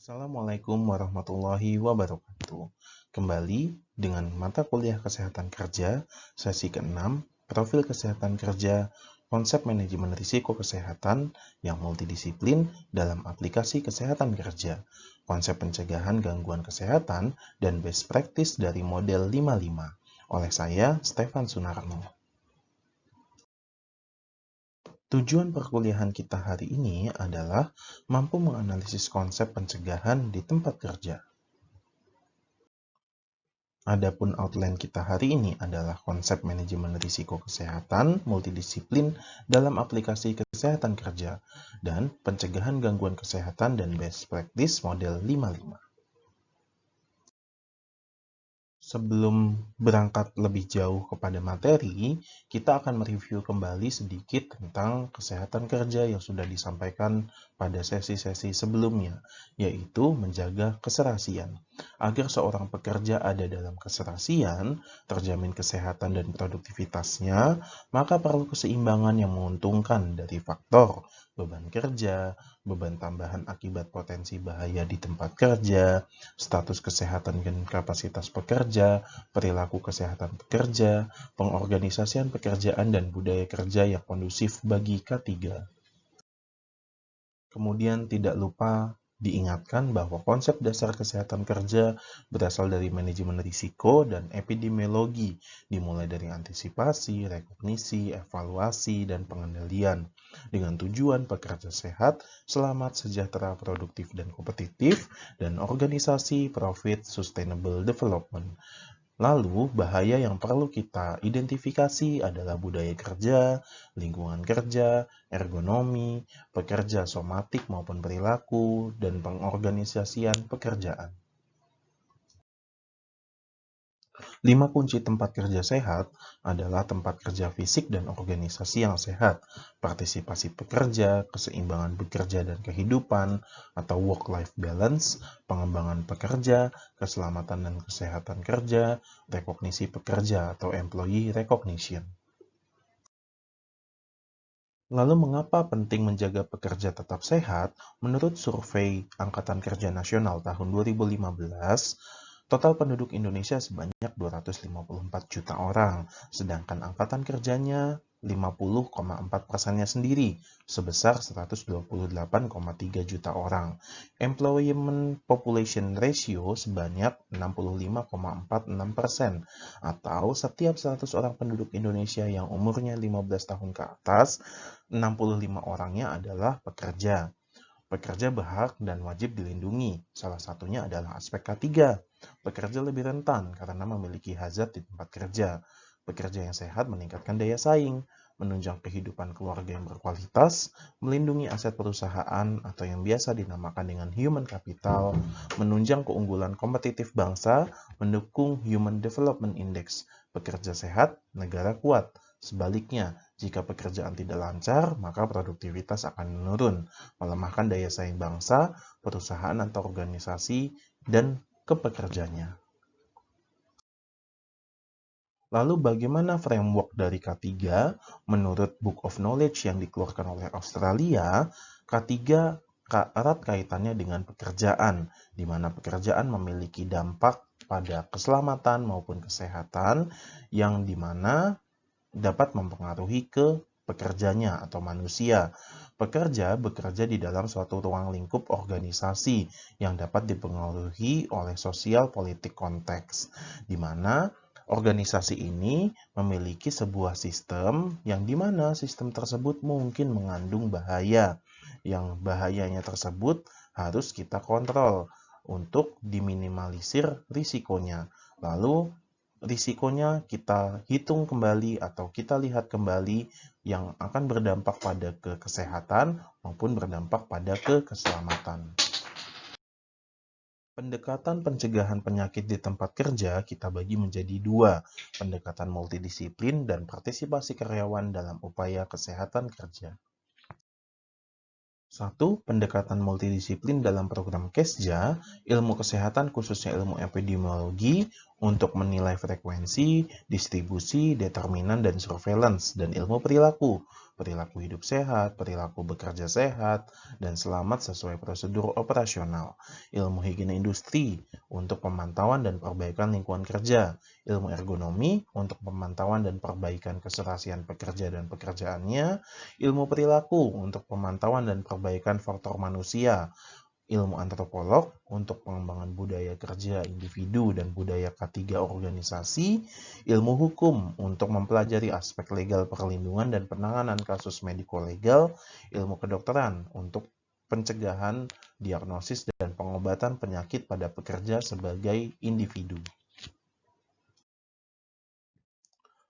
Assalamualaikum warahmatullahi wabarakatuh. Kembali dengan mata kuliah Kesehatan Kerja, sesi ke-6, Profil Kesehatan Kerja, Konsep Manajemen Risiko Kesehatan yang multidisiplin dalam aplikasi kesehatan kerja, konsep pencegahan gangguan kesehatan, dan best practice dari model 55. Oleh saya, Stefan Sunarno. Tujuan perkuliahan kita hari ini adalah mampu menganalisis konsep pencegahan di tempat kerja. Adapun outline kita hari ini adalah konsep manajemen risiko kesehatan multidisiplin dalam aplikasi kesehatan kerja dan pencegahan gangguan kesehatan dan best practice model 55. Sebelum berangkat lebih jauh kepada materi, kita akan mereview kembali sedikit tentang kesehatan kerja yang sudah disampaikan pada sesi-sesi sebelumnya, yaitu menjaga keserasian. Agar seorang pekerja ada dalam keserasian, terjamin kesehatan dan produktivitasnya, maka perlu keseimbangan yang menguntungkan dari faktor beban kerja, beban tambahan akibat potensi bahaya di tempat kerja, status kesehatan dan kapasitas pekerja, perilaku kesehatan pekerja, pengorganisasian pekerjaan dan budaya kerja yang kondusif bagi K3. Kemudian tidak lupa diingatkan bahwa konsep dasar kesehatan kerja berasal dari manajemen risiko dan epidemiologi, dimulai dari antisipasi, rekognisi, evaluasi, dan pengendalian, dengan tujuan pekerja sehat, selamat, sejahtera, produktif, dan kompetitif, dan organisasi profit sustainable development. Lalu, bahaya yang perlu kita identifikasi adalah budaya kerja, lingkungan kerja, ergonomi, pekerja somatik maupun perilaku, dan pengorganisasian pekerjaan. 5 kunci tempat kerja sehat adalah tempat kerja fisik dan organisasi yang sehat, partisipasi pekerja, keseimbangan bekerja dan kehidupan, atau work-life balance, pengembangan pekerja, keselamatan dan kesehatan kerja, rekognisi pekerja atau employee recognition. Lalu mengapa penting menjaga pekerja tetap sehat? Menurut survei Angkatan Kerja Nasional tahun 2015, total penduduk Indonesia sebanyak 254 juta orang, sedangkan angkatan kerjanya 50,4%-nya sendiri, sebesar 128,3 juta orang. Employment Population Ratio sebanyak 65,46%, atau setiap 100 orang penduduk Indonesia yang umurnya 15 tahun ke atas, 65 orangnya adalah pekerja. Pekerja berhak dan wajib dilindungi. Salah satunya adalah aspek K3. Pekerja lebih rentan karena memiliki hazard di tempat kerja. Pekerja yang sehat meningkatkan daya saing, menunjang kehidupan keluarga yang berkualitas, melindungi aset perusahaan atau yang biasa dinamakan dengan human capital, menunjang keunggulan kompetitif bangsa, mendukung Human Development Index. Pekerja sehat, negara kuat. Sebaliknya, jika pekerjaan tidak lancar, maka produktivitas akan menurun, melemahkan daya saing bangsa, perusahaan atau organisasi, dan kepekerjanya. Lalu bagaimana framework dari K3? Menurut Book of Knowledge yang dikeluarkan oleh Australia, K3 erat kaitannya dengan pekerjaan, di mana pekerjaan memiliki dampak pada keselamatan maupun kesehatan yang dimana dapat mempengaruhi ke pekerjanya atau manusia. Pekerja bekerja di dalam suatu ruang lingkup organisasi yang dapat dipengaruhi oleh sosial politik konteks, di mana organisasi ini memiliki sebuah sistem yang dimana sistem tersebut mungkin mengandung bahaya, yang bahayanya tersebut harus kita kontrol untuk diminimalisir risikonya. Lalu risikonya kita hitung kembali atau kita lihat kembali yang akan berdampak pada kesehatan maupun berdampak pada keselamatan. Pendekatan pencegahan penyakit di tempat kerja kita bagi menjadi 2, pendekatan multidisiplin dan partisipasi karyawan dalam upaya kesehatan kerja. 1. Pendekatan multidisiplin dalam program Kesja, ilmu kesehatan khususnya ilmu epidemiologi, untuk menilai frekuensi, distribusi, determinan, dan surveillance, dan ilmu perilaku hidup sehat, perilaku bekerja sehat, dan selamat sesuai prosedur operasional, ilmu higiene industri untuk pemantauan dan perbaikan lingkungan kerja, ilmu ergonomi untuk pemantauan dan perbaikan keserasian pekerja dan pekerjaannya, ilmu perilaku untuk pemantauan dan perbaikan faktor manusia, ilmu antropolog untuk pengembangan budaya kerja individu dan budaya K3 organisasi, ilmu hukum untuk mempelajari aspek legal perlindungan dan penanganan kasus mediko-legal, ilmu kedokteran untuk pencegahan, diagnosis, dan pengobatan penyakit pada pekerja sebagai individu.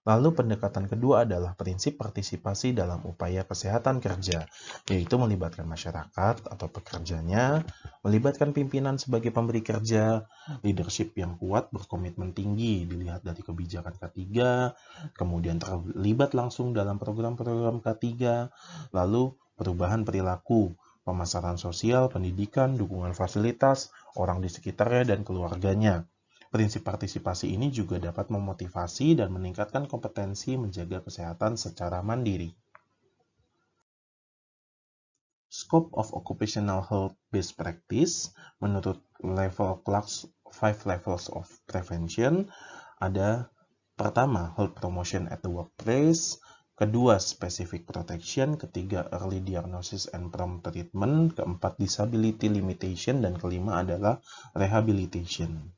Lalu pendekatan kedua adalah prinsip partisipasi dalam upaya kesehatan kerja, yaitu melibatkan masyarakat atau pekerjanya, melibatkan pimpinan sebagai pemberi kerja, leadership yang kuat berkomitmen tinggi dilihat dari kebijakan K3, kemudian terlibat langsung dalam program-program K3, lalu perubahan perilaku, pemasaran sosial, pendidikan, dukungan fasilitas, orang di sekitarnya dan keluarganya. Prinsip partisipasi ini juga dapat memotivasi dan meningkatkan kompetensi menjaga kesehatan secara mandiri. Scope of Occupational Health Best Practice menurut level Clark's 5 Levels of Prevention ada pertama, health promotion at the workplace, kedua, specific protection, ketiga, early diagnosis and prompt treatment, keempat, disability limitation, dan kelima adalah rehabilitation.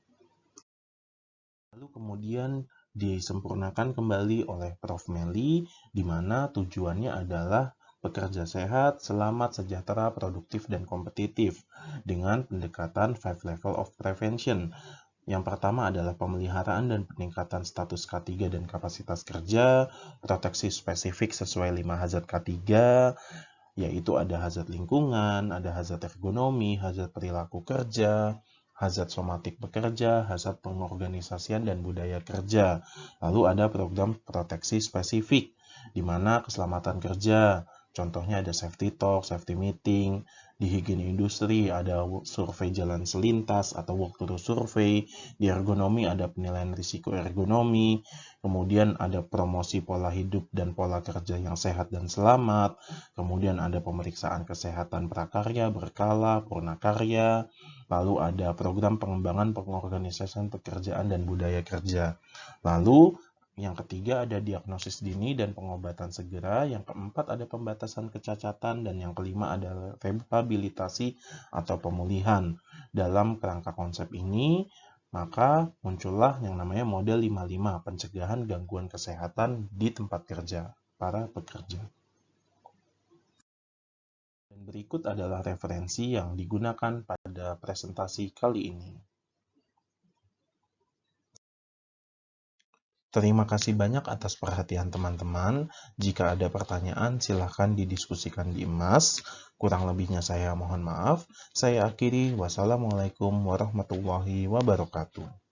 Lalu kemudian disempurnakan kembali oleh Prof. Melly, di mana tujuannya adalah bekerja sehat, selamat, sejahtera, produktif, dan kompetitif dengan pendekatan 5 level of prevention. Yang pertama adalah pemeliharaan dan peningkatan status K3 dan kapasitas kerja, proteksi spesifik sesuai 5 hazard K3, yaitu ada hazard lingkungan, ada hazard ergonomi, hazard perilaku kerja, hazard somatik bekerja, hazard pengorganisasian dan budaya kerja. Lalu ada program proteksi spesifik, di mana keselamatan kerja, contohnya ada safety talk, safety meeting, di higiene industri ada survei jalan selintas atau walkthrough survei, di ergonomi ada penilaian risiko ergonomi, kemudian ada promosi pola hidup dan pola kerja yang sehat dan selamat, kemudian ada pemeriksaan kesehatan prakarya, berkala, purnakarya, lalu ada program pengembangan pengorganisasian pekerjaan dan budaya kerja. Lalu yang ketiga ada diagnosis dini dan pengobatan segera, yang keempat ada pembatasan kecacatan, dan yang kelima ada rehabilitasi atau pemulihan. Dalam kerangka konsep ini, maka muncullah yang namanya model 55, pencegahan gangguan kesehatan di tempat kerja para pekerja. Dan berikut adalah referensi yang digunakan pada presentasi kali ini. Terima kasih banyak atas perhatian teman-teman. Jika ada pertanyaan, silahkan didiskusikan di Emas. Kurang lebihnya saya mohon maaf. Saya akhiri. Wassalamualaikum warahmatullahi wabarakatuh.